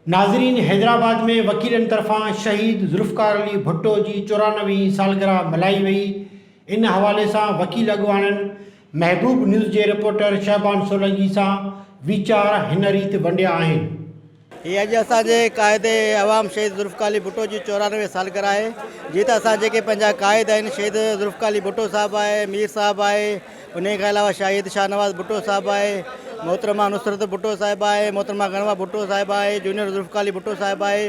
नाज़रीन, हैदराबाद में वकीलन तरफ़ां शहीद ज़ुल्फ़िकार अली भुट्टो जी 94वीं सालगिरह मल्हाई वई। इन हवाले सां वकील अॻुवाणनि महबूब न्यूज़ जे रिपोर्टर शहबान सोलंकी सां वीचार हिन रीति वंडिया आहिनि। ये अॼु असांजे क़ाइदे अवाम शहीद ज़ुल्फ़िकार अली भुट्टो जी 94वीं सालगिरह आहे। जीअं त असां जेके पंहिंजा क़ाइद आहिनि, शहीद ज़ुल्फ़िकार अली भुट्टो साहिबु आहे, मीर साहिबु आहे, उन खां अलावा शहीद शाहनवाज़ भुट्टो साहिबु आहे, मोहतरमा नुसरत भुट्टो साहिबु आहे, मोहतरमा गणवा भुट्टो साहिबु आहे, जूनियर ज़ुल्फ़िकार अली भुट्टो साहिबु आहे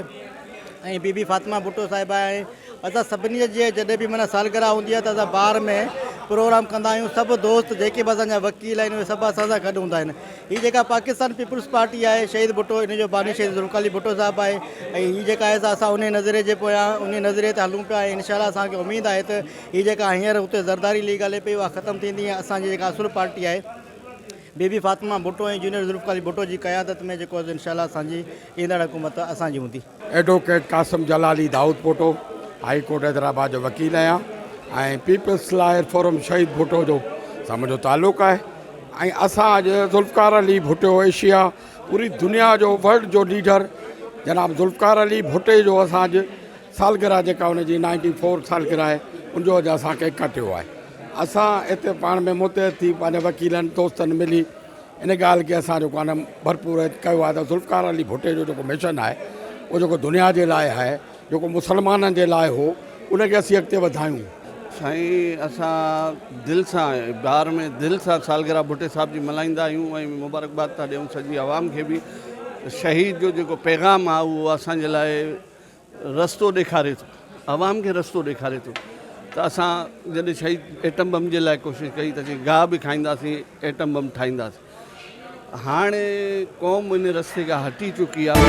ऐं बीबी फातिमा भुट्टो साहिबु आहे। असां सभिनी जे जॾहिं बि माना सालगिरह हूंदी आहे त असां बार में प्रोग्राम कंदा आहियूं। सभु दोस्त जेके बि असांजा वकील आहिनि उहे सभु असां सां गॾु हूंदा आहिनि। हीअ जेका पाकिस्तान पीपुल्स पार्टी आहे, शहीद भुट्टो इन जो बानी शहीद ज़ुल्फ़िकार अली भुट्टो साहिबु आहे ऐं हीअ जेका आहे असां उन नज़रिए जे पोयां उन नज़रिए ते हलूं पिया। इंशाअल्लाह असांखे उमेदु आहे त हीअ जेका हींअर हुते ज़रदारी लीग हले पई उहा ख़तमु थींदी ऐं असांजी जेका असुल पार्टी आहे बीबी फातिमा भुट्टो ऐं जूनियर ज़ुल्फ़िकार अली भुट्टो जी क़यादत में जेको इंशाअल्लाह असांजी ईंदड़ हुकूमत असांजी हूंदी। एडवोकेट कासिम जलाली दाऊद पोटो, हाई कोर्ट हैदराबाद जो वकील आहियां ऐं पीपल्स लायर फोरम शहीद भुट्टो जो सां मुंहिंजो तालुक़ु आहे। ऐं असां अॼु ज़ुल्फ़िकार अली भुट्टो एशिया पूरी दुनिया जो वर्ल्ड जो लीडर जनाब ज़ुल्फ़िकार अली भुट्टे जो असां अॼु सालगिरह जेका हुनजी 94 सालगिरह आहे उनजो अॼु असांखे कटियो आहे। असां हिते पाण में मुतहद थी पंहिंजे वकीलनि दोस्तनि मिली इन ॻाल्हि खे असां जेको आहे न भरपूर कयो आहे त ज़ुल्फ़िकार अली भुट्टे जो जेको मिशन आहे उहो जेको दुनिया जे लाइ आहे, जेको मुसलमाननि जे लाइ हो, उनखे असीं अॻिते वधायूं। साईं, असां दिलि सां बार में दिलि सां सालगिरह भुट्टे साहिब जी मल्हाईंदा आहियूं ऐं मुबारकबाद था ॾियूं सॼी आवाम खे बि। शहीद जो जेको पैगाम आहे उहो असांजे लाइ रस्तो ॾेखारे थो, आवाम खे रस्तो ॾेखारे थो। त असां जॾहिं शहीद एटम बम जे लाइ कोशिशि कई त असीं गाह बि खाईंदासीं, एटम बम ठाहींदासीं। हाणे क़ौम इन रस्ते खां हटी चुकी आहे।